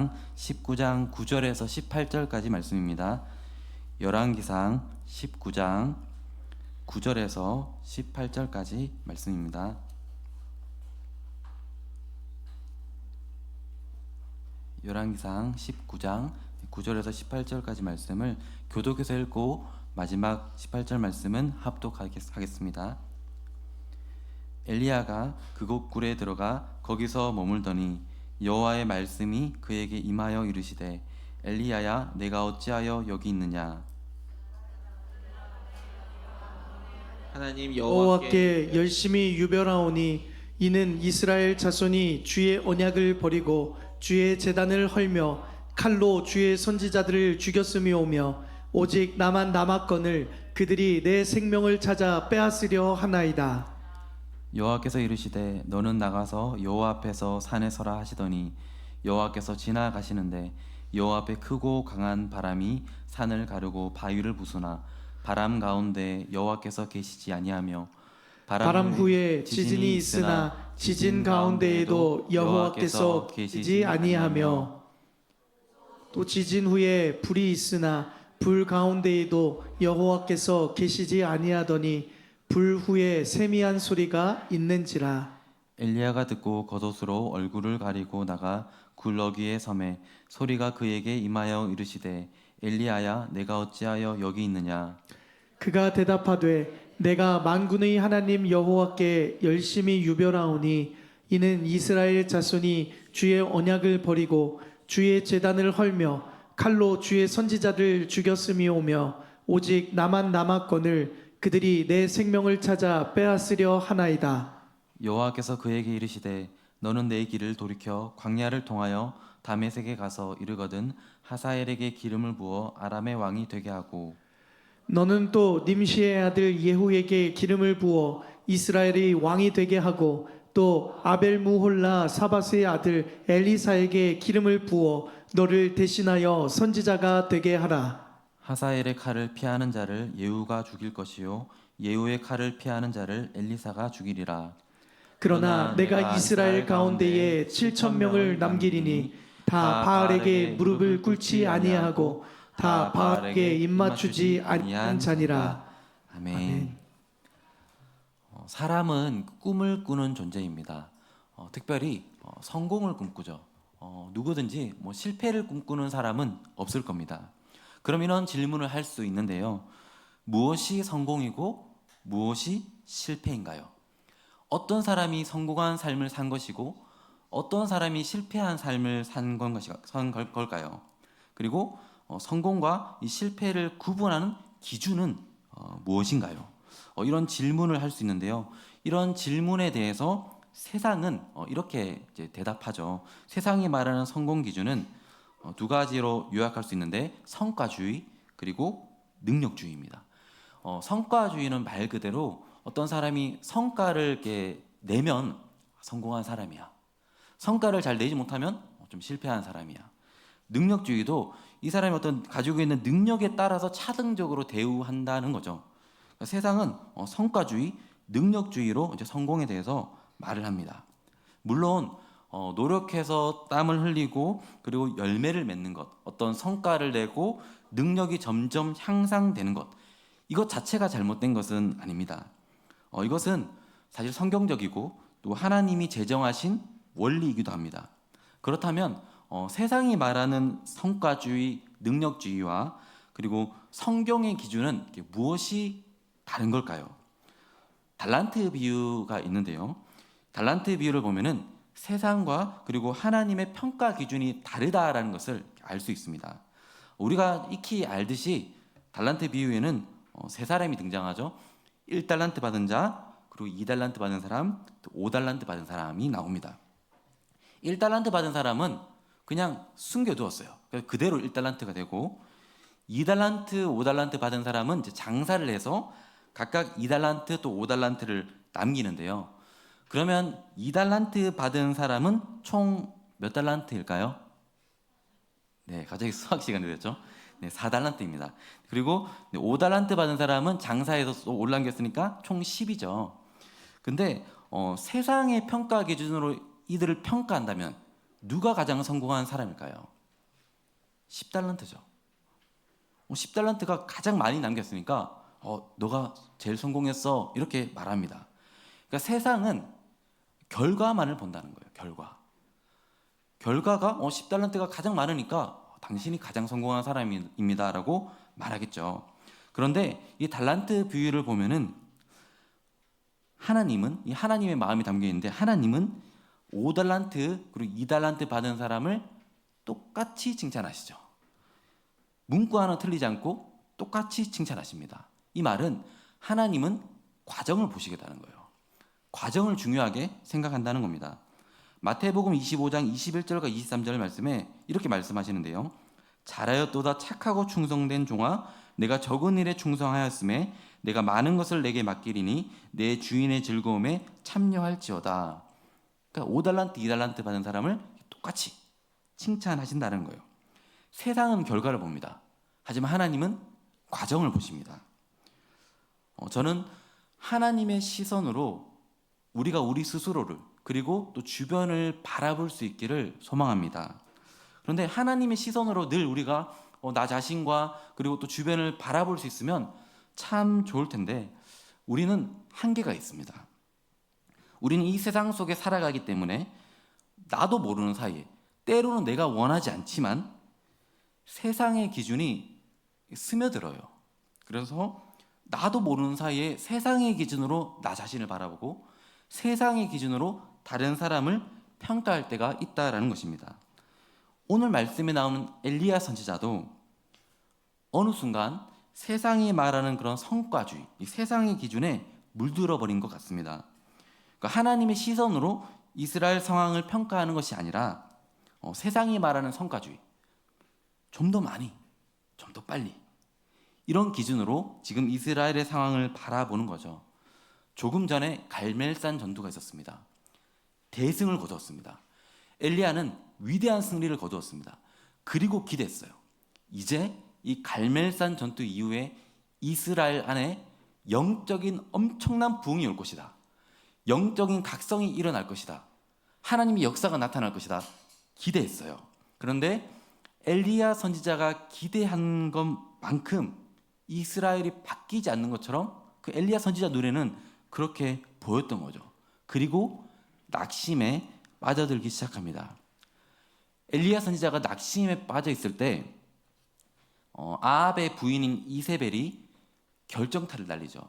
열왕기상 19장 9절에서 18절까지 말씀입니다. 열왕기상 19장 9절에서 18절까지 말씀입니다. 열왕기상 19장 9절에서 18절까지 말씀을 교독해서 읽고 마지막 18절 말씀은 합독하겠습니다. 엘리야가 그곳 굴에 들어가 거기서 머물더니 여호와의 말씀이 그에게 임하여 이르시되 엘리야야 내가 어찌하여 여기 있느냐. 하나님 여호와께 열심히 유별하오니 이는 이스라엘 자손이 주의 언약을 버리고 주의 제단을 헐며 칼로 주의 선지자들을 죽였음이오며 오직 나만 남았거늘 그들이 내 생명을 찾아 빼앗으려 하나이다. 여호와께서 이르시되 너는 나가서 여호와 앞에서 산에 서라 하시더니 여호와께서 지나가시는데 여호와 앞에 크고 강한 바람이 산을 가르고 바위를 부수나 바람 가운데 여호와께서 계시지 아니하며 바람 후에 지진이 있으나 지진 가운데에도 여호와께서 계시지 아니하며 또 지진 후에 불이 있으나 불 가운데에도 여호와께서 계시지 아니하더니 불 후에 세미한 소리가 있는지라. 엘리야가 듣고 겉옷으로 얼굴을 가리고 나가 굴러기에 섬에 소리가 그에게 임하여 이르시되 엘리야야 내가 어찌하여 여기 있느냐. 그가 대답하되 내가 만군의 하나님 여호와께 열심히 유별하오니 이는 이스라엘 자손이 주의 언약을 버리고 주의 제단을 헐며 칼로 주의 선지자들 죽였음이오며 오직 나만 남았거늘 그들이 내 생명을 찾아 빼앗으려 하나이다. 여호와께서 그에게 이르시되 너는 내 길을 돌이켜 광야를 통하여 다메섹에 가서 이르거든 하사엘에게 기름을 부어 아람의 왕이 되게 하고 너는 또 님시의 아들 예후에게 기름을 부어 이스라엘의 왕이 되게 하고 또 아벨무홀라 사바스의 아들 엘리사에게 기름을 부어 너를 대신하여 선지자가 되게 하라. 하사엘의 칼을 피하는 자를 예후가 죽일 것이요 예후의 칼을 피하는 자를 엘리사가 죽이리라. 그러나 내가 이스라엘 가운데에 7,000명을 남기리니 다 바알에게 무릎을 꿇지 아니하고 다 바알에게 입맞추지 아니한 자니라. 아멘. 사람은 꿈을 꾸는 존재입니다. 특별히 성공을 꿈꾸죠. 누구든지 실패를 꿈꾸는 사람은 없을 겁니다. 그럼 이런 질문을 할 수 있는데요. 무엇이 성공이고 무엇이 실패인가요? 어떤 사람이 성공한 삶을 산 것이고 어떤 사람이 실패한 삶을 산 걸까요? 그리고 성공과 이 실패를 구분하는 기준은 무엇인가요? 이런 질문을 할 수 있는데요. 이런 질문에 대해서 세상은 이렇게 이제 대답하죠. 세상이 말하는 성공 기준은 두 가지로 요약할 수 있는데 성과주의 그리고 능력주의입니다. 성과주의는 말 그대로 어떤 사람이 성과를 이렇게 내면 성공한 사람이야. 성과를 잘 내지 못하면 좀 실패한 사람이야. 능력주의도 이 사람이 어떤 가지고 있는 능력에 따라서 차등적으로 대우한다는 거죠. 그러니까 세상은 성과주의, 능력주의로 이제 성공에 대해서 말을 합니다. 물론 노력해서 땀을 흘리고 그리고 열매를 맺는 것, 어떤 성과를 내고 능력이 점점 향상되는 것, 이것 자체가 잘못된 것은 아닙니다. 이것은 사실 성경적이고 또 하나님이 제정하신 원리이기도 합니다. 그렇다면 세상이 말하는 성과주의, 능력주의와 그리고 성경의 기준은 무엇이 다른 걸까요? 달란트 비유가 있는데요. 달란트 비유를 보면은 세상과 그리고 하나님의 평가 기준이 다르다라는 것을 알 수 있습니다. 우리가 익히 알듯이 달란트 비유에는 세 사람이 등장하죠. 1달란트 받은 자, 그리고 2달란트 받은 사람, 또 5달란트 받은 사람이 나옵니다. 1달란트 받은 사람은 그냥 숨겨두었어요. 그대로 1달란트가 되고 2달란트, 5달란트 받은 사람은 이제 장사를 해서 각각 2달란트 또 5달란트를 남기는데요. 그러면 2달란트 받은 사람은 총 몇 달란트일까요? 네, 갑자기 수학 시간이 됐죠. 네, 4달란트입니다. 그리고 5달란트 받은 사람은 장사해서 또 올라갔으니까 총 10이죠. 근데 세상의 평가 기준으로 이들을 평가한다면 누가 가장 성공한 사람일까요? 10달란트죠. 10달란트가 가장 많이 남겼으니까 너가 제일 성공했어 이렇게 말합니다. 그러니까 세상은 결과만을 본다는 거예요. 결과가 10달란트가 가장 많으니까 당신이 가장 성공한 사람입니다라고 말하겠죠. 그런데 이 달란트 비유를 보면은 이 하나님의 마음이 담겨 있는데 하나님은 5달란트 그리고 2달란트 받은 사람을 똑같이 칭찬하시죠. 문구 하나 틀리지 않고 똑같이 칭찬하십니다. 이 말은 하나님은 과정을 보시겠다는 거예요. 과정을 중요하게 생각한다는 겁니다. 마태복음 25장 21절과 23절 말씀에 이렇게 말씀하시는데요. 잘하였도다 착하고 충성된 종아 내가 적은 일에 충성하였음에 내가 많은 것을 내게 맡기리니 내 주인의 즐거움에 참여할지어다. 그러니까 5달란트, 2달란트 받은 사람을 똑같이 칭찬하신다는 거예요. 세상은 결과를 봅니다. 하지만 하나님은 과정을 보십니다. 저는 하나님의 시선으로 우리가 우리 스스로를 그리고 또 주변을 바라볼 수 있기를 소망합니다. 그런데 하나님의 시선으로 늘 우리가 나 자신과 그리고 또 주변을 바라볼 수 있으면 참 좋을 텐데 우리는 한계가 있습니다. 우리는 이 세상 속에 살아가기 때문에 나도 모르는 사이에 때로는 내가 원하지 않지만 세상의 기준이 스며들어요. 그래서 나도 모르는 사이에 세상의 기준으로 나 자신을 바라보고 세상의 기준으로 다른 사람을 평가할 때가 있다라는 것입니다. 오늘 말씀에 나오는 엘리야 선지자도 어느 순간 세상이 말하는 그런 성과주의, 이 세상의 기준에 물들어 버린 것 같습니다. 그러니까 하나님의 시선으로 이스라엘 상황을 평가하는 것이 아니라 세상이 말하는 성과주의, 좀 더 많이, 좀 더 빨리 이런 기준으로 지금 이스라엘의 상황을 바라보는 거죠. 조금 전에 갈멜산 전투가 있었습니다. 대승을 거두었습니다. 엘리야는 위대한 승리를 거두었습니다. 그리고 기대했어요. 이제 이 갈멜산 전투 이후에 이스라엘 안에 영적인 엄청난 부흥이 올 것이다. 영적인 각성이 일어날 것이다. 하나님의 역사가 나타날 것이다. 기대했어요. 그런데 엘리야 선지자가 기대한 것만큼 이스라엘이 바뀌지 않는 것처럼 그 엘리야 선지자 눈에는 그렇게 보였던 거죠. 그리고 낙심에 빠져들기 시작합니다. 엘리야 선지자가 낙심에 빠져 있을 때 아합의 부인인 이세벨이 결정타를 날리죠.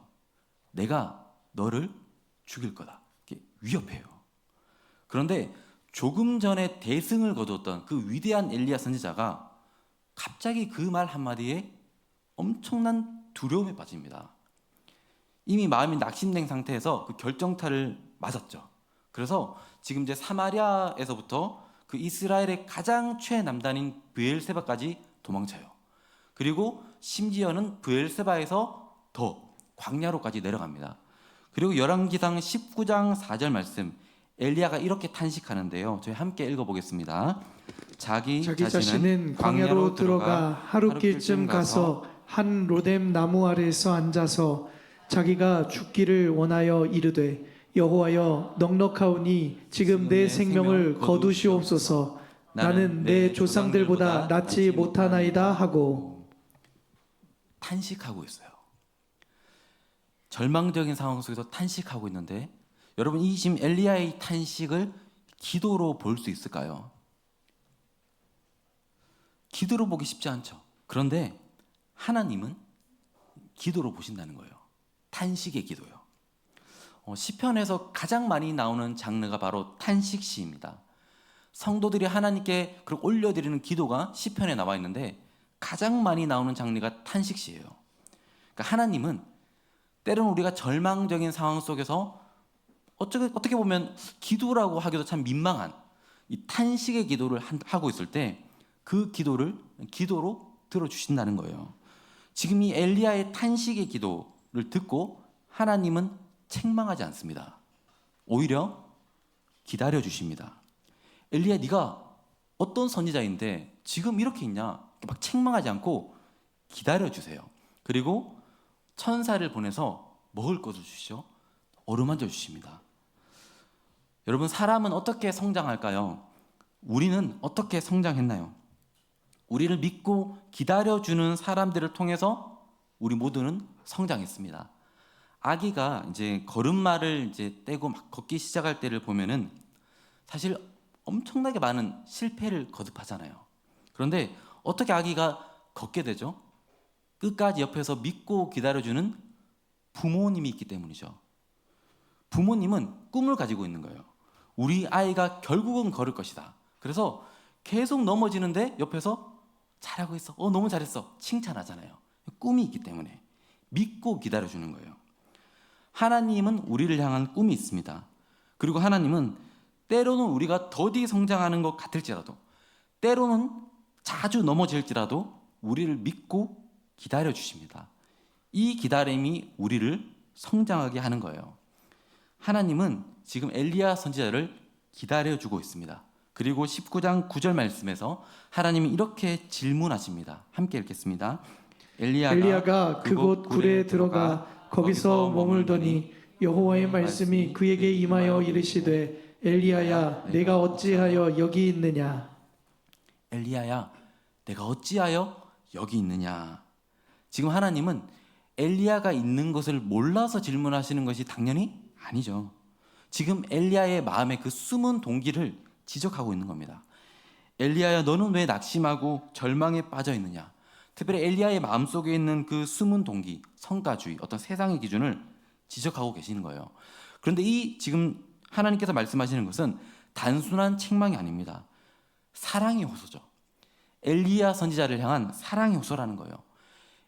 내가 너를 죽일 거다. 이렇게 위협해요. 그런데 조금 전에 대승을 거두었던 그 위대한 엘리야 선지자가 갑자기 그 말 한마디에 엄청난 두려움에 빠집니다. 이미 마음이 낙심된 상태에서 그 결정타를 맞았죠. 그래서 지금 이제 사마리아에서부터 그 이스라엘의 가장 최남단인 브엘세바까지 도망쳐요. 그리고 심지어는 브엘세바에서 더 광야로까지 내려갑니다. 그리고 열왕기상 19장 4절 말씀 엘리야가 이렇게 탄식하는데요. 저희 함께 읽어보겠습니다. 자기 자신은 광야로 들어가 하룻길쯤 가서 한 로뎀 나무 아래에서 앉아서 자기가 죽기를 원하여 이르되 여호와여 넉넉하오니 지금 내 생명을 거두시옵소서. 나는 내 조상들보다 낫지 못하나이다 하고 탄식하고 있어요. 절망적인 상황 속에서 탄식하고 있는데 여러분 이 지금 엘리야의 탄식을 기도로 볼 수 있을까요? 기도로 보기 쉽지 않죠. 그런데 하나님은 기도로 보신다는 거예요. 탄식의 기도요. 시편에서 가장 많이 나오는 장르가 바로 탄식시입니다. 성도들이 하나님께 그렇게 올려드리는 기도가 시편에 나와 있는데 가장 많이 나오는 장르가 탄식시예요. 그러니까 하나님은 때로는 우리가 절망적인 상황 속에서 어떻게 보면 기도라고 하기도 참 민망한 이 탄식의 기도를 하고 있을 때 그 기도를 기도로 들어주신다는 거예요. 지금 이 엘리야의 탄식의 기도를 듣고 하나님은 책망하지 않습니다. 오히려 기다려 주십니다. 엘리야 네가 어떤 선지자인데 지금 이렇게 있냐? 막 책망하지 않고 기다려 주세요. 그리고 천사를 보내서 먹을 것을 주시죠. 어루만져 주십니다. 여러분 사람은 어떻게 성장할까요? 우리는 어떻게 성장했나요? 우리를 믿고 기다려주는 사람들을 통해서 우리 모두는 성장했습니다. 아기가 이제 걸음마를 이제 떼고 막 걷기 시작할 때를 보면은 사실 엄청나게 많은 실패를 거듭하잖아요. 그런데 어떻게 아기가 걷게 되죠? 끝까지 옆에서 믿고 기다려주는 부모님이 있기 때문이죠. 부모님은 꿈을 가지고 있는 거예요. 우리 아이가 결국은 걸을 것이다. 그래서 계속 넘어지는데 옆에서 잘하고 있어. 너무 잘했어. 칭찬하잖아요. 꿈이 있기 때문에 믿고 기다려주는 거예요. 하나님은 우리를 향한 꿈이 있습니다. 그리고 하나님은 때로는 우리가 더디 성장하는 것 같을지라도, 때로는 자주 넘어질지라도 우리를 믿고 기다려주십니다. 이 기다림이 우리를 성장하게 하는 거예요. 하나님은 지금 엘리야 선지자를 기다려주고 있습니다. 그리고 19장 9절 말씀에서 하나님이 이렇게 질문하십니다. 함께 읽겠습니다. 엘리야가 그곳 굴에 들어가 거기서 머물더니 여호와의 말씀이 그에게 임하여 이르시되 엘리야야 내가 어찌하여 여기 있느냐. 엘리야야 내가 어찌하여 여기 있느냐. 지금 하나님은 엘리야가 있는 것을 몰라서 질문하시는 것이 당연히 아니죠. 지금 엘리야의 마음에 그 숨은 동기를 지적하고 있는 겁니다. 엘리야야 너는 왜 낙심하고 절망에 빠져 있느냐. 특별히 엘리야의 마음속에 있는 그 숨은 동기, 성가주의, 어떤 세상의 기준을 지적하고 계시는 거예요. 그런데 이 지금 하나님께서 말씀하시는 것은 단순한 책망이 아닙니다. 사랑의 호소죠. 엘리야 선지자를 향한 사랑의 호소라는 거예요.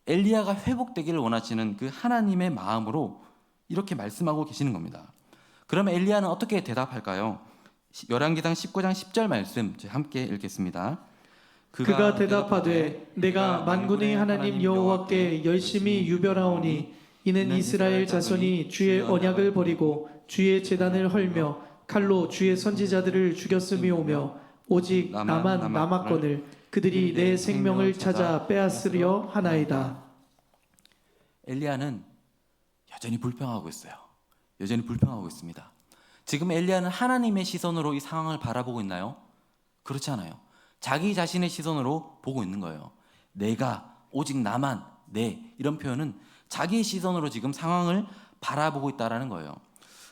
엘리야가 회복되기를 원하시는 그 하나님의 마음으로 이렇게 말씀하고 계시는 겁니다. 그러면 엘리야는 어떻게 대답할까요? 열왕기상 19장 10절 말씀 함께 읽겠습니다. 그가 대답하되 내가 만군의 하나님 여호와께 열심히 유별하오니 이는 이스라엘 자손이 주의 언약을 버리고 주의 제단을 헐며 칼로 주의 선지자들을 죽였음이오며 오직 나만 남았거늘 그들이 내 생명을 찾아 빼앗으려 하나이다. 엘리야는 여전히 불평하고 있어요. 여전히 불평하고 있습니다. 지금 엘리야는 하나님의 시선으로 이 상황을 바라보고 있나요? 그렇지 않아요. 자기 자신의 시선으로 보고 있는 거예요. 내가, 오직 나만, 내, 이런 표현은 자기의 시선으로 지금 상황을 바라보고 있다는 거예요.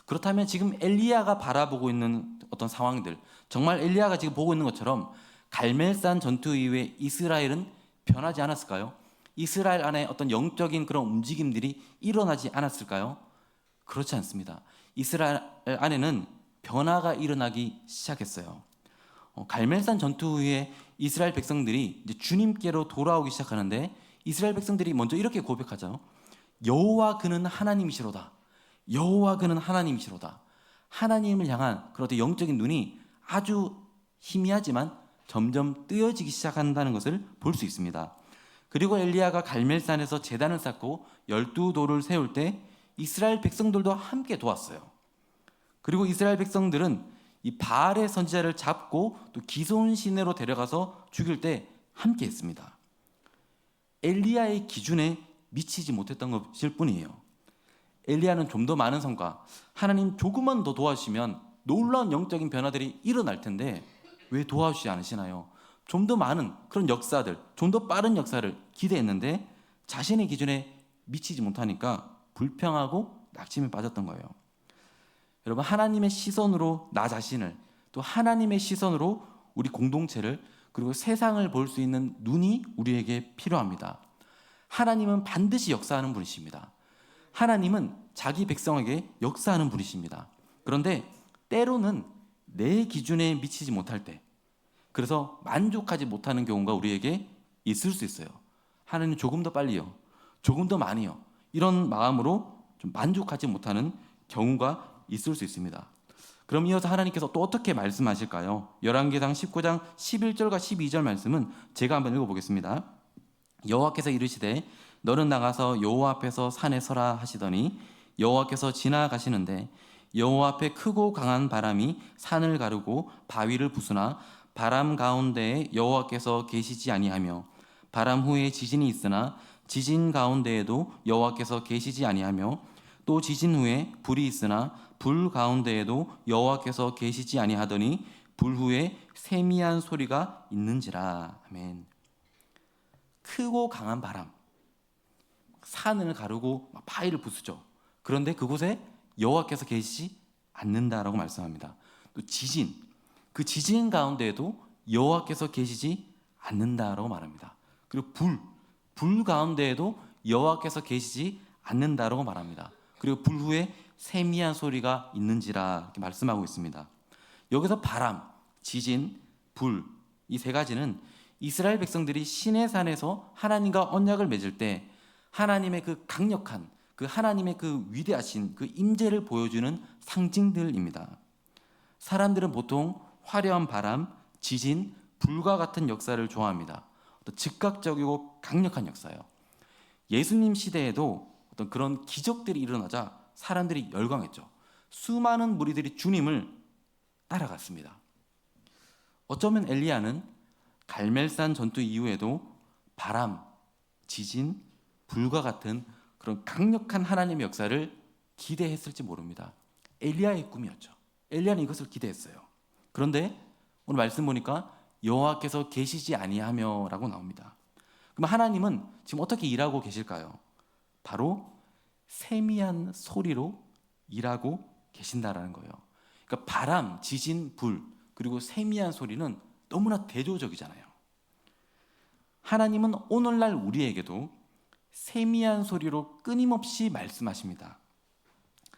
그렇다면 지금 엘리야가 바라보고 있는 어떤 상황들, 정말 엘리야가 지금 보고 있는 것처럼 갈멜산 전투 이후에 이스라엘은 변하지 않았을까요? 이스라엘 안에 어떤 영적인 그런 움직임들이 일어나지 않았을까요? 그렇지 않습니다. 이스라엘 안에는 변화가 일어나기 시작했어요. 갈멜산 전투 후에 이스라엘 백성들이 이제 주님께로 돌아오기 시작하는데 이스라엘 백성들이 먼저 이렇게 고백하죠. 여호와 그는 하나님이시로다. 여호와 그는 하나님이시로다. 하나님을 향한 그런 어떤 영적인 눈이 아주 희미하지만 점점 뜨여지기 시작한다는 것을 볼 수 있습니다. 그리고 엘리야가 갈멜산에서 제단을 쌓고 12돌을 세울 때 이스라엘 백성들도 함께 도왔어요. 그리고 이스라엘 백성들은 이 바알의 선지자를 잡고 또 기손 시내로 데려가서 죽일 때 함께 했습니다. 엘리야의 기준에 미치지 못했던 것일 뿐이에요. 엘리야는 좀 더 많은 성과, 하나님 조금만 더 도와주시면 놀라운 영적인 변화들이 일어날 텐데 왜 도와주지 않으시나요? 좀 더 많은 그런 역사들, 좀 더 빠른 역사를 기대했는데 자신의 기준에 미치지 못하니까 불평하고 낙심에 빠졌던 거예요. 여러분, 하나님의 시선으로 나 자신을, 또 하나님의 시선으로 우리 공동체를, 그리고 세상을 볼 수 있는 눈이 우리에게 필요합니다. 하나님은 반드시 역사하는 분이십니다. 하나님은 자기 백성에게 역사하는 분이십니다. 그런데 때로는 내 기준에 미치지 못할 때, 그래서 만족하지 못하는 경우가 우리에게 있을 수 있어요. 하나님 조금 더 빨리요, 조금 더 많이요, 이런 마음으로 좀 만족하지 못하는 경우가 있을 수 있습니다. 그럼 이어서 하나님께서 또 어떻게 말씀하실까요? 열왕기상 19장 11절과 12절 말씀은 제가 한번 읽어보겠습니다. 여호와께서 이르시되 너는 나가서 여호와 앞에서 산에 서라 하시더니 여호와께서 지나가시는데 여호와 앞에 크고 강한 바람이 산을 가르고 바위를 부수나 바람 가운데에 여호와께서 계시지 아니하며 바람 후에 지진이 있으나 지진 가운데에도 여호와께서 계시지 아니하며 또 지진 후에 불이 있으나 불 가운데에도 여호와께서 계시지 아니하더니 불 후에 세미한 소리가 있는지라. 아멘. 크고 강한 바람, 산을 가르고 바위를 부수죠. 그런데 그곳에 여호와께서 계시지 않는다라고 말씀합니다. 또 지진, 그 지진 가운데에도 여호와께서 계시지 않는다라고 말합니다. 그리고 불 가운데에도 여호와께서 계시지 않는다라고 말합니다. 그리고 불 후에 세미한 소리가 있는지라 이렇게 말씀하고 있습니다. 여기서 바람, 지진, 불, 이 세 가지는 이스라엘 백성들이 시내산에서 하나님과 언약을 맺을 때 하나님의 그 강력한, 그 하나님의 그 위대하신 그 임재를 보여주는 상징들입니다. 사람들은 보통 화려한 바람, 지진, 불과 같은 역사를 좋아합니다. 어떤 즉각적이고 강력한 역사요. 예수님 시대에도 어떤 그런 기적들이 일어나자 사람들이 열광했죠. 수많은 무리들이 주님을 따라갔습니다. 어쩌면 엘리야는 갈멜산 전투 이후에도 바람, 지진, 불과 같은 그런 강력한 하나님의 역사를 기대했을지 모릅니다. 엘리야의 꿈이었죠. 엘리야는 이것을 기대했어요. 그런데 오늘 말씀 보니까 여호와께서 계시지 아니하며라고 나옵니다. 그럼 하나님은 지금 어떻게 일하고 계실까요? 바로 세미한 소리로 일하고 계신다라는 거예요. 그러니까 바람, 지진, 불, 그리고 세미한 소리는 너무나 대조적이잖아요. 하나님은 오늘날 우리에게도 세미한 소리로 끊임없이 말씀하십니다.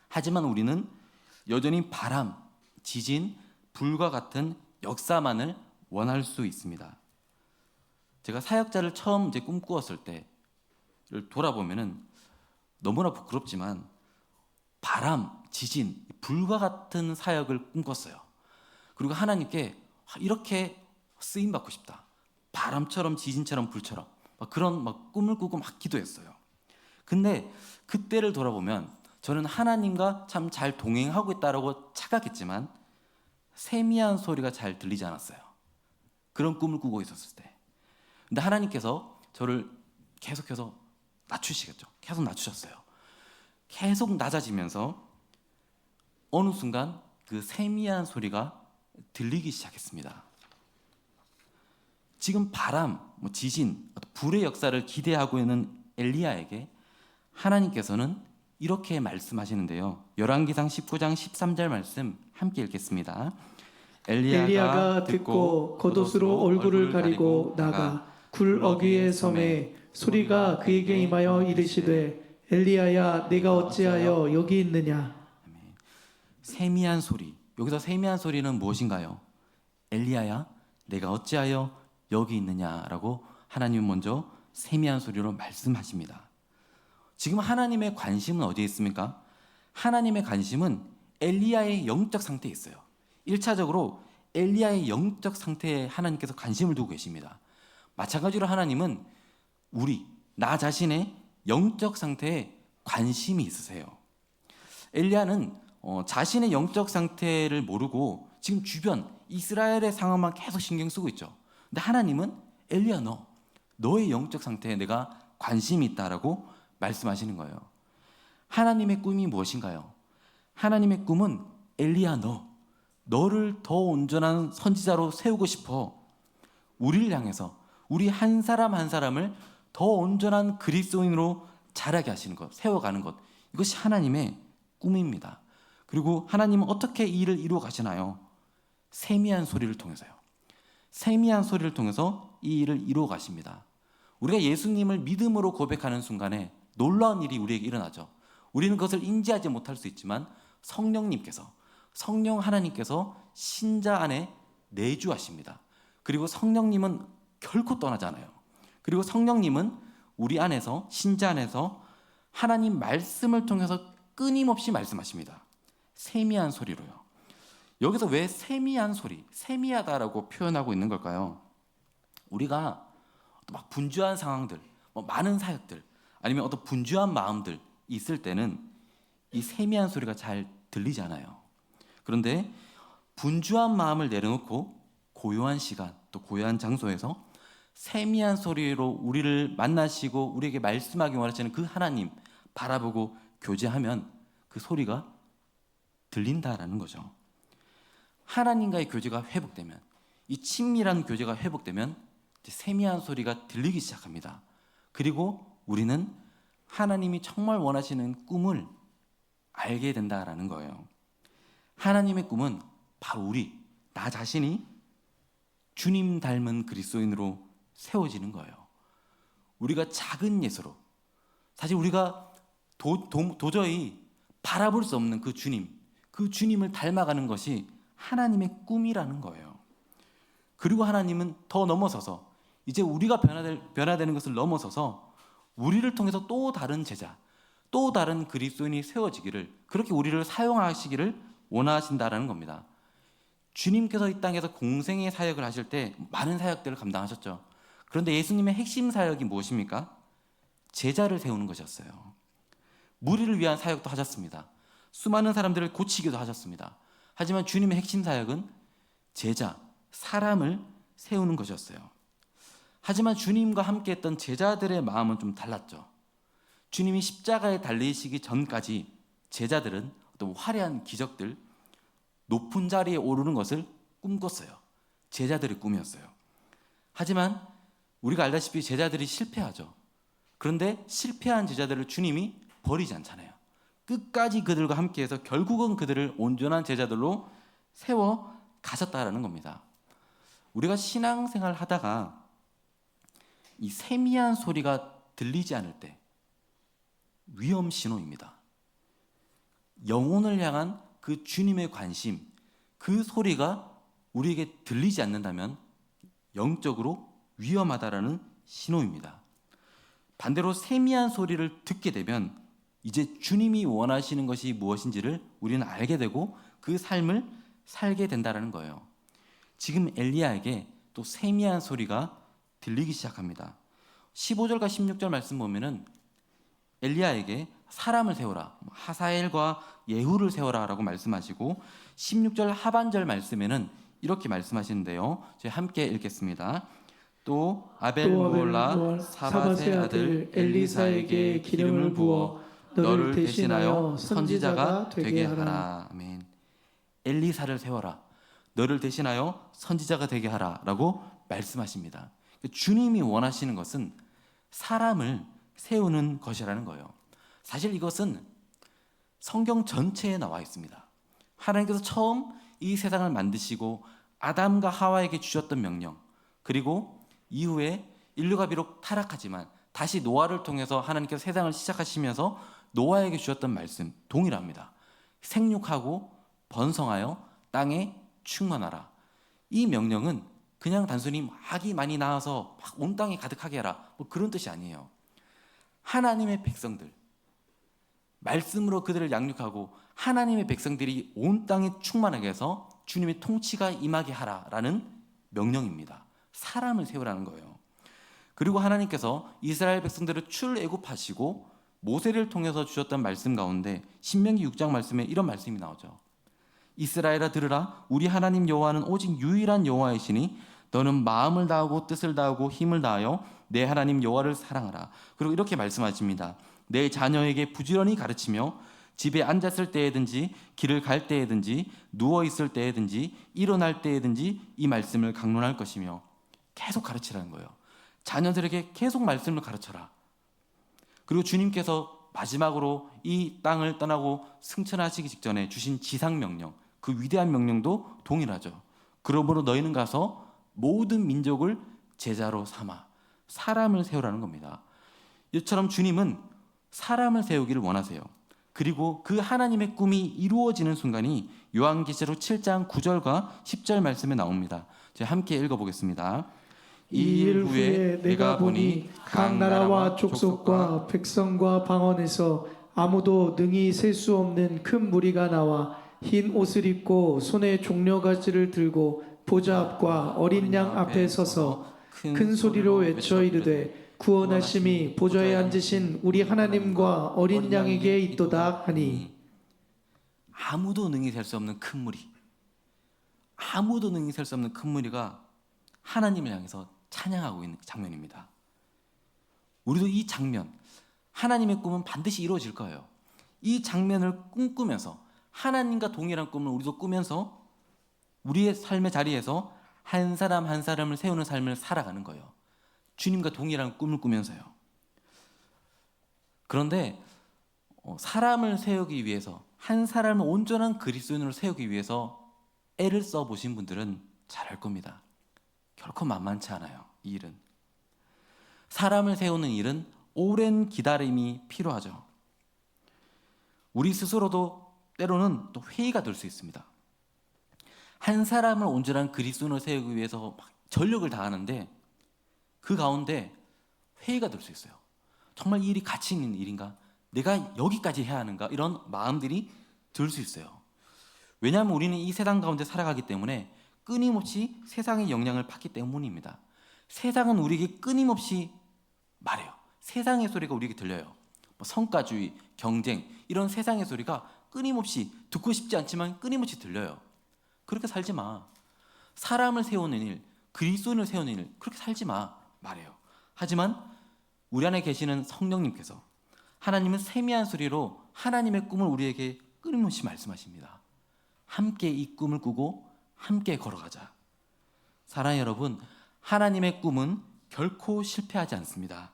하지만 우리는 여전히 바람, 지진, 불과 같은 역사만을 원할 수 있습니다. 제가 사역자를 처음 꿈꾸었을 때를 돌아보면은 너무나 부끄럽지만 바람, 지진, 불과 같은 사역을 꿈꿨어요. 그리고 하나님께 이렇게 쓰임 받고 싶다. 바람처럼 지진처럼 불처럼 그런 꿈을 꾸고 기도했어요. 근데 그때를 돌아보면 저는 하나님과 참 잘 동행하고 있다라고 착각했지만 세미한 소리가 잘 들리지 않았어요. 그런 꿈을 꾸고 있었을 때. 근데 하나님께서 저를 계속해서 낮추시겠죠. 계속 낮추셨어요. 계속 낮아지면서 어느 순간 그 세미한 소리가 들리기 시작했습니다. 지금 바람, 지진, 불의 역사를 기대하고 있는 엘리야에게 하나님께서는 이렇게 말씀하시는데요. 열왕기상 19장 13절 말씀 함께 읽겠습니다. 엘리야가 듣고 겉옷으로 얼굴을 가리고 나가 굴 어귀의 섬에 소리가 그에게 임하여 이르시되 엘리야야 내가 어찌하여 여기 있느냐. 세미한 소리. 여기서 세미한 소리는 무엇인가요? 엘리야야 내가 어찌하여 여기 있느냐라고 하나님은 먼저 세미한 소리로 말씀하십니다. 지금 하나님의 관심은 어디에 있습니까? 하나님의 관심은 엘리야의 영적 상태에 있어요. 1차적으로 엘리야의 영적 상태에 하나님께서 관심을 두고 계십니다. 마찬가지로 하나님은 나 자신의 영적 상태에 관심이 있으세요. 엘리야는 자신의 영적 상태를 모르고 지금 주변 이스라엘의 상황만 계속 신경 쓰고 있죠. 근데 하나님은 엘리야 너의 영적 상태에 내가 관심이 있다라고 말씀하시는 거예요. 하나님의 꿈이 무엇인가요? 하나님의 꿈은 엘리야 너를 더 온전한 선지자로 세우고 싶어. 우리를 향해서 우리 한 사람 한 사람을 더 온전한 그리스도인으로 자라게 하시는 것, 세워가는 것. 이것이 하나님의 꿈입니다. 그리고 하나님은 어떻게 이 일을 이루어 가시나요? 세미한 소리를 통해서요. 세미한 소리를 통해서 이 일을 이루어 가십니다. 우리가 예수님을 믿음으로 고백하는 순간에 놀라운 일이 우리에게 일어나죠. 우리는 그것을 인지하지 못할 수 있지만 성령 하나님께서 신자 안에 내주하십니다. 그리고 성령님은 결코 떠나지 않아요. 그리고 성령님은 우리 안에서, 신자 안에서 하나님 말씀을 통해서 끊임없이 말씀하십니다. 세미한 소리로요. 여기서 왜 세미한 소리, 세미하다라고 표현하고 있는 걸까요? 우리가 분주한 상황들, 많은 사역들, 아니면 어떤 분주한 마음들 있을 때는 이 세미한 소리가 잘 들리지 않아요. 그런데 분주한 마음을 내려놓고 고요한 시간, 또 고요한 장소에서 세미한 소리로 우리를 만나시고 우리에게 말씀하기 원하시는 그 하나님 바라보고 교제하면 그 소리가 들린다라는 거죠. 하나님과의 교제가 회복되면, 이 친밀한 교제가 회복되면 이제 세미한 소리가 들리기 시작합니다. 그리고 우리는 하나님이 정말 원하시는 꿈을 알게 된다라는 거예요. 하나님의 꿈은 바로 나 자신이 주님 닮은 그리스도인으로 세워지는 거예요. 우리가 작은 예수로, 사실 우리가 도저히 바라볼 수 없는 그 주님을 닮아가는 것이 하나님의 꿈이라는 거예요. 그리고 하나님은 더 넘어서서 이제 우리가 변화되는 것을 넘어서서 우리를 통해서 또 다른 제자, 또 다른 그리스도인이 세워지기를, 그렇게 우리를 사용하시기를 원하신다라는 겁니다. 주님께서 이 땅에서 공생의 사역을 하실 때 많은 사역들을 감당하셨죠. 그런데 예수님의 핵심 사역이 무엇입니까? 제자를 세우는 것이었어요. 무리를 위한 사역도 하셨습니다. 수많은 사람들을 고치기도 하셨습니다. 하지만 주님의 핵심 사역은 제자, 사람을 세우는 것이었어요. 하지만 주님과 함께했던 제자들의 마음은 좀 달랐죠. 주님이 십자가에 달리시기 전까지 제자들은 어떤 화려한 기적들, 높은 자리에 오르는 것을 꿈꿨어요. 제자들의 꿈이었어요. 하지만 우리가 알다시피 제자들이 실패하죠. 그런데 실패한 제자들을 주님이 버리지 않잖아요. 끝까지 그들과 함께해서 결국은 그들을 온전한 제자들로 세워 가셨다라는 겁니다. 우리가 신앙생활 하다가 이 세미한 소리가 들리지 않을 때 위험 신호입니다. 영혼을 향한 그 주님의 관심, 그 소리가 우리에게 들리지 않는다면 영적으로 위험하다라는 신호입니다. 반대로 세미한 소리를 듣게 되면 이제 주님이 원하시는 것이 무엇인지를 우리는 알게 되고 그 삶을 살게 된다는 거예요. 지금 엘리야에게 또 세미한 소리가 들리기 시작합니다. 15절과 16절 말씀 보면은 엘리야에게 사람을 세워라, 하사엘과 예후를 세워라 라고 말씀하시고 16절 하반절 말씀에는 이렇게 말씀하시는데요. 저희 함께 읽겠습니다. 또 아벨 무올라 사밧의 아들 엘리사에게 기름을 부어 너를 대신하여 선지자가 되게 하라. 아멘. 엘리사를 세워라, 너를 대신하여 선지자가 되게 하라 라고 말씀하십니다. 주님이 원하시는 것은 사람을 세우는 것이라는 거예요. 사실 이것은 성경 전체에 나와 있습니다. 하나님께서 처음 이 세상을 만드시고 아담과 하와에게 주셨던 명령, 그리고 이후에 인류가 비록 타락하지만 다시 노아를 통해서 하나님께서 세상을 시작하시면서 노아에게 주셨던 말씀 동일합니다. 생육하고 번성하여 땅에 충만하라. 이 명령은 그냥 단순히 아기 많이 낳아서 막 온 땅에 가득하게 하라, 뭐 그런 뜻이 아니에요. 하나님의 백성들, 말씀으로 그들을 양육하고 하나님의 백성들이 온 땅에 충만하게 해서 주님의 통치가 임하게 하라라는 명령입니다. 사람을 세우라는 거예요. 그리고 하나님께서 이스라엘 백성들을 출애굽하시고 모세를 통해서 주셨던 말씀 가운데 신명기 6장 말씀에 이런 말씀이 나오죠. 이스라엘아 들으라, 우리 하나님 여호와는 오직 유일한 여호와이시니 너는 마음을 다하고 뜻을 다하고 힘을 다하여 내 하나님 여호와를 사랑하라. 그리고 이렇게 말씀하십니다. 내 자녀에게 부지런히 가르치며 집에 앉았을 때에든지 길을 갈 때에든지 누워 있을 때에든지 일어날 때에든지 이 말씀을 강론할 것이며, 계속 가르치라는 거예요. 자녀들에게 계속 말씀을 가르쳐라. 그리고 주님께서 마지막으로 이 땅을 떠나고 승천하시기 직전에 주신 지상명령, 그 위대한 명령도 동일하죠. 그러므로 너희는 가서 모든 민족을 제자로 삼아 사람을 세우라는 겁니다. 이처럼 주님은 사람을 세우기를 원하세요. 그리고 그 하나님의 꿈이 이루어지는 순간이 요한계시록 7장 9절과 10절 말씀에 나옵니다. 제가 함께 읽어보겠습니다. 이 일 후에 내가 보니 각 나라와 족속과 백성과 방언에서 아무도 능히 셀 수 없는 큰 무리가 나와 흰 옷을 입고 손에 종려가지를 들고 보좌 앞과 어린 양 앞에 서서 큰 소리로 외쳐 이르되 구원하심이 보좌에 앉으신 우리 하나님과 어린 양에게 있도다 하니. 아무도 능히 셀 수 없는 큰 무리, 아무도 능히 셀 수 없는 큰 무리가 하나님을 향해서 찬양하고 있는 장면입니다. 우리도 이 장면, 하나님의 꿈은 반드시 이루어질 거예요. 이 장면을 꿈꾸면서 하나님과 동일한 꿈을 우리도 꾸면서 우리의 삶의 자리에서 한 사람 한 사람을 세우는 삶을 살아가는 거예요. 주님과 동일한 꿈을 꾸면서요. 그런데 사람을 세우기 위해서, 한 사람을 온전한 그리스도인으로 세우기 위해서 애를 써보신 분들은 잘 알 겁니다. 결코 만만치 않아요. 이 일은. 사람을 세우는 일은 오랜 기다림이 필요하죠. 우리 스스로도 때로는 또 회의가 될 수 있습니다. 한 사람을 온전한 그리스도인으로 세우기 위해서 막 전력을 다하는데 그 가운데 회의가 될 수 있어요. 정말 이 일이 가치 있는 일인가? 내가 여기까지 해야 하는가? 이런 마음들이 들 수 있어요. 왜냐하면 우리는 이 세상 가운데 살아가기 때문에 끊임없이 세상의 영향을 받기 때문입니다. 세상은 우리에게 끊임없이 말해요. 세상의 소리가 우리에게 들려요. 성과주의, 경쟁, 이런 세상의 소리가 끊임없이, 듣고 싶지 않지만 끊임없이 들려요. 그렇게 살지 마. 사람을 세우는 일, 그리스도인을 세우는 일, 그렇게 살지 마 말해요. 하지만 우리 안에 계시는 성령님께서, 하나님은 세미한 소리로 하나님의 꿈을 우리에게 끊임없이 말씀하십니다. 함께 이 꿈을 꾸고 함께 걸어가자. 사랑하는 여러분, 하나님의 꿈은 결코 실패하지 않습니다.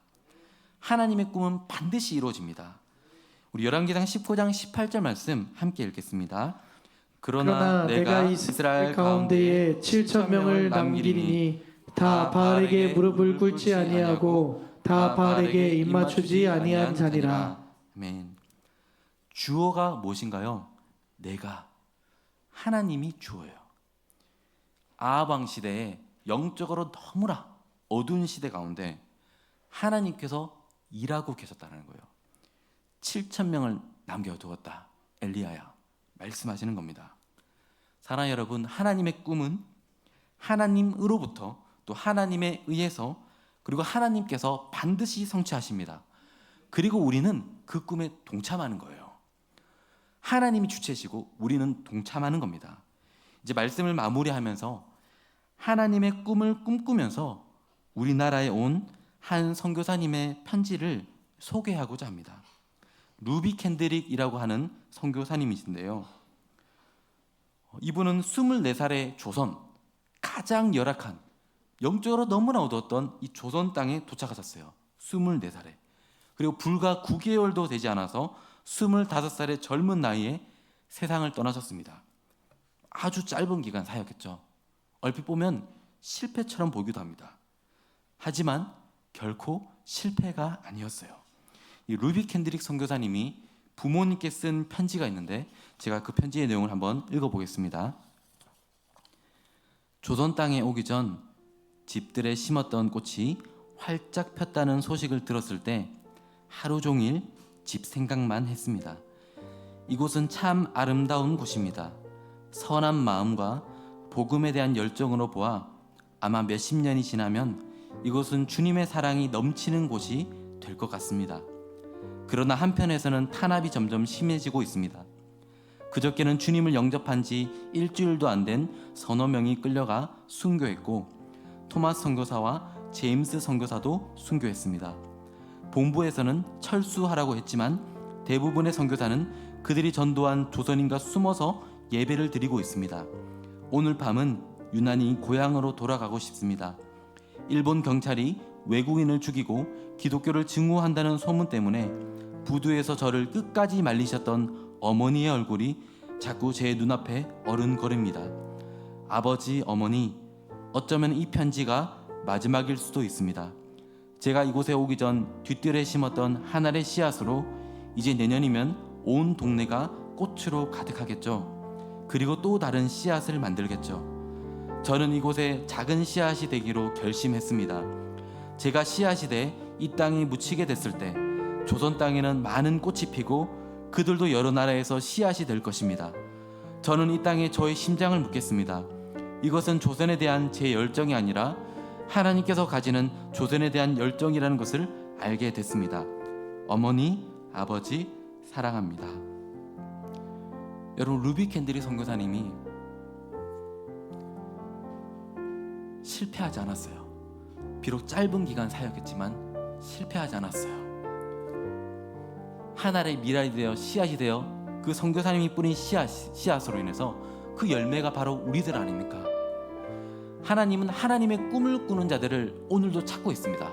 하나님의 꿈은 반드시 이루어집니다. 우리 열왕기상 19장 18절 말씀 함께 읽겠습니다. 그러나 내가 이스라엘 가운데에 7,000명을 남기리니 다 바알에게 무릎을 꿇지 아니하고 다 바알에게 입맞추지 아니한 자니라. 아멘. 주어가 무엇인가요? 내가. 하나님이 주어예요. 아합 왕 시대에 영적으로 너무나 어두운 시대 가운데 하나님께서 일하고 계셨다는 거예요. 7,000명을 남겨두었다. 엘리야야, 말씀하시는 겁니다. 사랑하는 여러분, 하나님의 꿈은 하나님으로부터, 또 하나님에 의해서, 그리고 하나님께서 반드시 성취하십니다. 그리고 우리는 그 꿈에 동참하는 거예요. 하나님이 주체시고 우리는 동참하는 겁니다. 이제 말씀을 마무리하면서 하나님의 꿈을 꿈꾸면서 우리나라에 온 한 선교사님의 편지를 소개하고자 합니다. 루비 캔드릭이라고 하는 선교사님이신데요. 이분은 24살의 조선, 가장 열악한, 영적으로 너무나 어두웠던 이 조선 땅에 도착하셨어요. 24살에. 그리고 불과 9개월도 되지 않아서 25살의 젊은 나이에 세상을 떠나셨습니다. 아주 짧은 기간 사역했죠. 얼핏 보면 실패처럼 보기도 합니다. 하지만 결코 실패가 아니었어요. 이 루비 캔드릭 선교사님이 부모님께 쓴 편지가 있는데 제가 그 편지의 내용을 한번 읽어보겠습니다. 조선 땅에 오기 전 집들에 심었던 꽃이 활짝 폈다는 소식을 들었을 때 하루 종일 집 생각만 했습니다. 이곳은 참 아름다운 곳입니다. 선한 마음과 복음에 대한 열정으로 보아 아마 몇십 년이 지나면 이곳은 주님의 사랑이 넘치는 곳이 될 것 같습니다. 그러나 한편에서는 탄압이 점점 심해지고 있습니다. 그저께는 주님을 영접한 지 일주일도 안 된 서너 명이 끌려가 순교했고 토마스 선교사와 제임스 선교사도 순교했습니다. 본부에서는 철수하라고 했지만 대부분의 선교사는 그들이 전도한 조선인과 숨어서 예배를 드리고 있습니다. 오늘 밤은 유난히 고향으로 돌아가고 싶습니다. 일본 경찰이 외국인을 죽이고 기독교를 증오한다는 소문 때문에 부두에서 저를 끝까지 말리셨던 어머니의 얼굴이 자꾸 제 눈앞에 어른거립니다. 아버지, 어머니, 어쩌면 이 편지가 마지막일 수도 있습니다. 제가 이곳에 오기 전 뒷뜰에 심었던 한 알의 씨앗으로 이제 내년이면 온 동네가 꽃으로 가득하겠죠. 그리고 또 다른 씨앗을 만들겠죠. 저는 이곳에 작은 씨앗이 되기로 결심했습니다. 제가 씨앗이 돼 이 땅에 묻히게 됐을 때 조선 땅에는 많은 꽃이 피고 그들도 여러 나라에서 씨앗이 될 것입니다. 저는 이 땅에 저의 심장을 묻겠습니다. 이것은 조선에 대한 제 열정이 아니라 하나님께서 가지는 조선에 대한 열정이라는 것을 알게 됐습니다. 어머니, 아버지, 사랑합니다. 여러분, 루비 캔드릭 선교사님이 실패하지 않았어요. 비록 짧은 기간 사역했지만 실패하지 않았어요. 하나의 미랄이 되어 씨앗이 되어 그 선교사님이 뿌린 씨앗으로 인해서 그 열매가 바로 우리들 아닙니까? 하나님은 하나님의 꿈을 꾸는 자들을 오늘도 찾고 있습니다.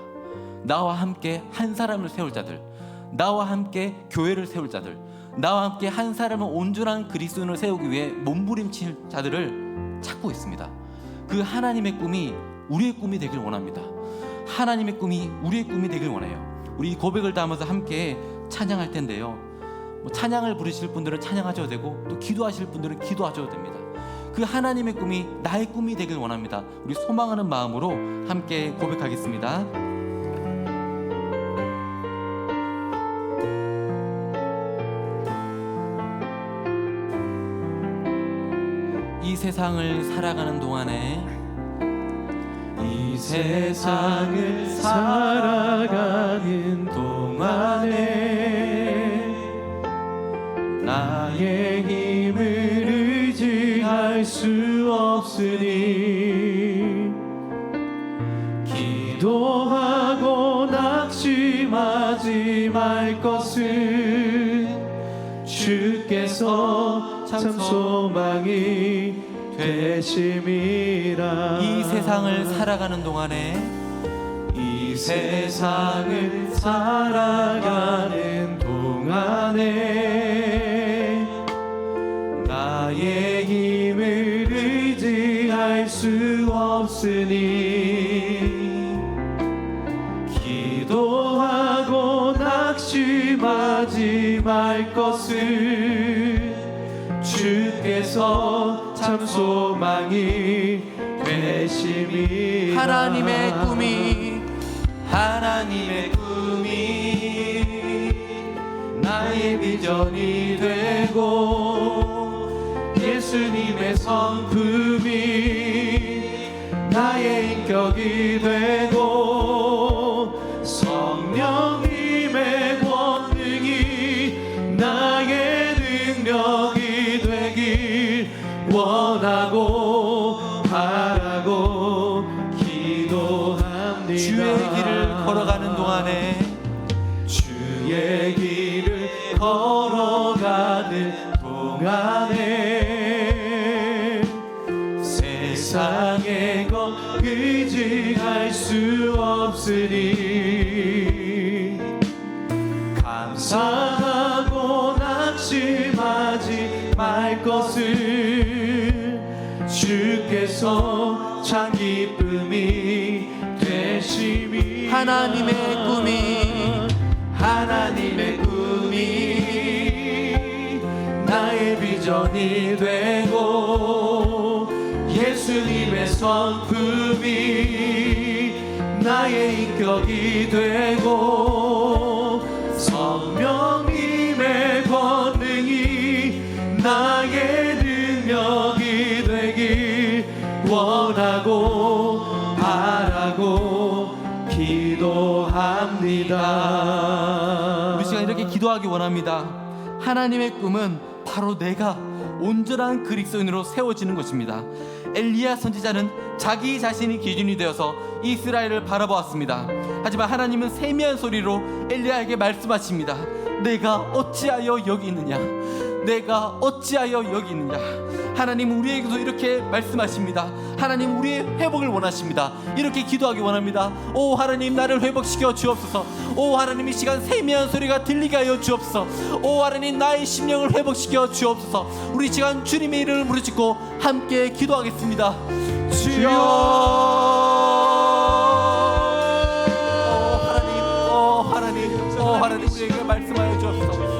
나와 함께 한 사람을 세울 자들, 나와 함께 교회를 세울 자들, 나와 함께 한 사람은 온전한 그리스도인을 세우기 위해 몸부림칠 자들을 찾고 있습니다. 그 하나님의 꿈이 우리의 꿈이 되길 원합니다. 하나님의 꿈이 우리의 꿈이 되길 원해요. 우리 이 고백을 담아서 함께 찬양할 텐데요, 찬양을 부르실 분들은 찬양하셔도 되고 또 기도하실 분들은 기도하셔도 됩니다. 그 하나님의 꿈이 나의 꿈이 되길 원합니다. 우리 소망하는 마음으로 함께 고백하겠습니다. 이 세상을 살아가는 동안에, 이 세상을 살아가는 동안에 나의 힘을 의지할 수 없으니 기도하고 낙심하지 말 것은 주께서 참 소망이 되심이라. 이 세상을 살아가는 동안에, 이 세상을 살아가는 동안에 나의 힘을 의지할 수 없으니 기도하고 낙심하지 말 것을 주께서 참 소망이 되심이라. 하나님의 꿈이 나의 비전이 되고 예수님의 성품이 나의 인격이 되고 성령님의 권능이 나의 능력이 되길 원하고 바라고 기도합니다. 주의 길을 걸어가는 동안에, 주의 길을 걸어가는 동안에 세상의 것 의지할 수 없으니 감사하고 낙심하지 말 것을 주께서 참 기쁨이 되심이. 하나님의 꿈이 나의 비전이 되고 예수님의 성품이 나의 인격이 되고 성령님의 권능이 나의 능력이 되길 원하고 바라고 기도합니다. 우리 시간 이렇게 기도하기 원합니다. 하나님의 꿈은 바로 내가 온전한 그리스도인으로 세워지는 것입니다. 엘리야 선지자는 자기 자신이 기준이 되어서 이스라엘을 바라보았습니다. 하지만 하나님은 세미한 소리로 엘리야에게 말씀하십니다. 내가 어찌하여 여기 있느냐, 내가 어찌하여 여기 있느냐. 하나님 우리에게도 이렇게 말씀하십니다. 하나님 우리의 회복을 원하십니다. 이렇게 기도하기 원합니다. 오 하나님, 나를 회복시켜 주옵소서. 오 하나님, 이 시간 세미한 소리가 들리게 하여 주옵소서. 오 하나님, 나의 심령을 회복시켜 주옵소서. 우리 시간 주님의 이름을 부르짖고 함께 기도하겠습니다. 주여, 하나님 우리에게 말씀하여 주옵소서.